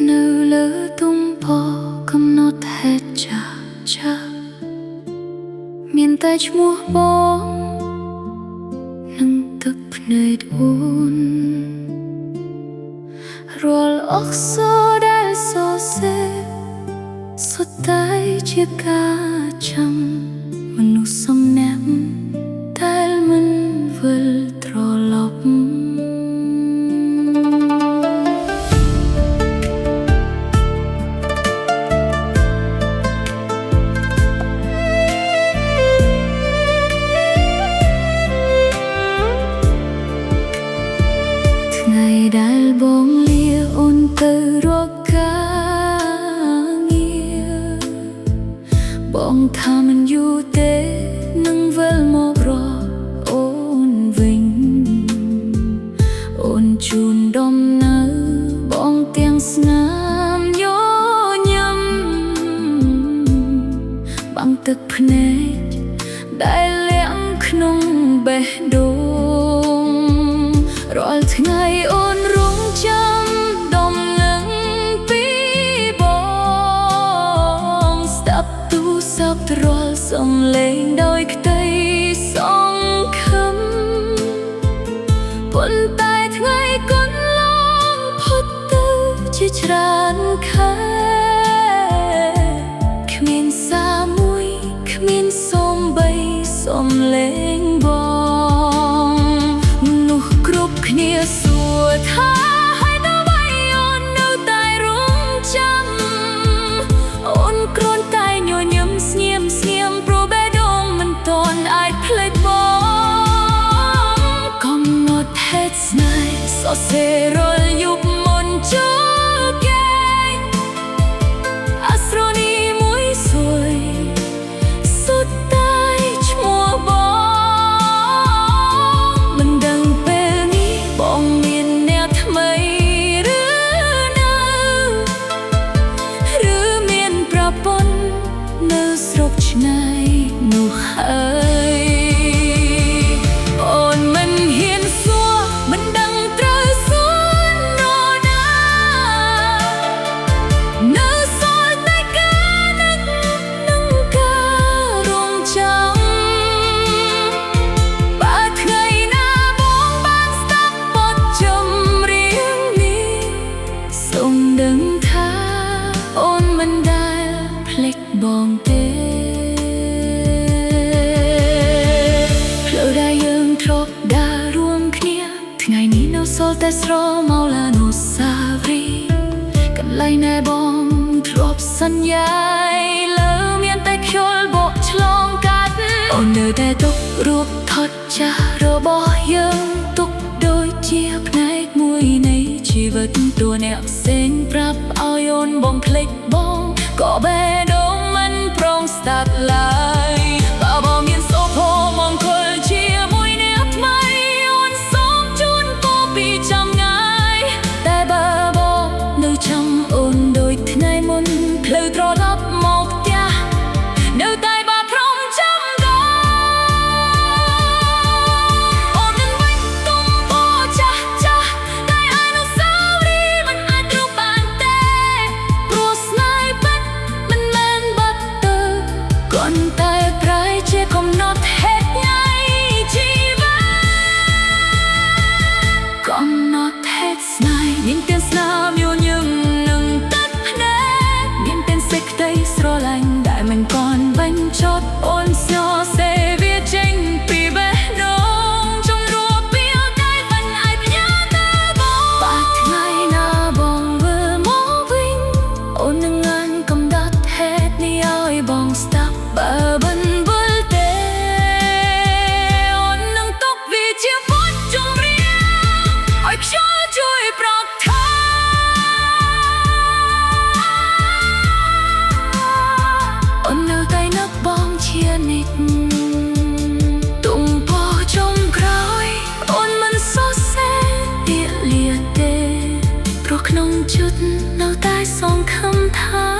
នៅលើទំព័រកំណត់ហេតុចាស់មានតែឈ្មោះបងនិងទឹកភ្នែកអូនរាល់អក្សរដែលសរសេរសុទ្ធតែជាការចាំមនុស្សសំណាក់ដែលមិនវិលត្រឡប់ថ្ងៃដែលបងលាអូនទៅរកការងារបងថាមិនយូរទេនឹងវិលមករកអូនវិញអូនជូនដំណើរបងទាំងស្នាមញញឹមបាំងទឹកភ្នែកដែលលាក់ក្នុងបេះដូងរាល់ថ្ងៃអូនរងចាំដំណឹងពីបងស្ដាប់ទូរស័ព្ទរាល់សំឡេងដោយក្តីសង្ឃឹមប៉ុន្តែថ្ងៃកន្លងផុតទៅជាច្រើនខែគ្មានសារមួយគ្មានសូម្បីសំឡេងបងមនុស្សគ្រប់គ្នាសួរថាហើយតើអ្វីអូននៅតែរងចាំអូនគ្រាន់តែញញឹមស្ងៀមព្រោះបេះដូងមិនទាន់អាចភ្លេចបងកំណត់ហេតុស្នេហ៍សរសេររាល់យប់មុនចូលគេអាស្រនីមួយសួយសុទ្ធតែឈ្មោះបងមិនដឹងពេលនេះបងមានអ្នកថ្មីឬនៅឬមានប្រពន្ធនៅស្រុកឆ្ងាយនោះហើយអូនមិនហ៊ានសួរមិនដឹងត្រូវសួរនរណានៅសល់តែការនឹកនិងការរងចាំបើថ្ងៃណាបងបានស្ដាប់បទចម្រៀងនេះសូមដឹងថាអូនមិនដែលភ្លេចបងទេផ្លូវដែលយើងធ្លាប់ដើររួមគ្នាថ្ងៃនេះនៅសល់តែស្រមោលអនុស្សាវរីយ៍កន្លែងដែលបងធ្លាប់សន្យាលើមានតែខ្យល់បក់ឆ្លងកាត់អូននៅតែទុករូបថតចាស់របស់យើងទុកដូចជាផ្នែកមួយនៃជីវិតតួអ្នកផ្សេងប្រាប់ឲ្យអូនបងភ្លេចបងក៏បេះដូងមិនព្រមស្ដាប់ឡើយបើបងមានសុភមង្គលជាមួយអ្នកថ្មីអូនសូមជូនពរពីចាំងាយតែបើបងនៅចាំអូនដូចថ្ងៃមុនផ្លូវត្រឡប់មកផ្ទះនៅតែបាព្រមចាំអូននឹងវិញទំព័រចាស់តែអនុស្សាវរីយ៍មិនអាចរកបានទេព្រោះស្នេហ៍ពិតមិនមែនបាត់ទៅគ្រាន់តែប្រែជាកំណត់ហេតុថ្ងៃជីវិតកំណត់ហេតុស្នេហ៍មានទាំងស្នាមញញឹមនិងទឹកភ្នែកមានទាំងសេចក្តីស្រឡាញ់ដែលមិនគាន់បញ្ចប់អូនសរសេរវាចេញពីបេះដូងចង់រួបពីតែមិនអាចផ្ញើទៅបងបើថ្ងៃណាបងវិលមកវិញអូននឹងអានកំណត់ហេតុនេះឲ្យបងស្ដាប់បើមិនវិលទេអូននឹងទុកវាជាបទចម្រៀងឲ្យខ្យល់ជួយប្រកថាអូននៅតែនឹកបងជានិច្ចទំព័រចុងក្រោយអូនមិនសរសេរពាក្យលាទេព្រោះក្នុងចិត្តនៅតែសង្ឃឹមថា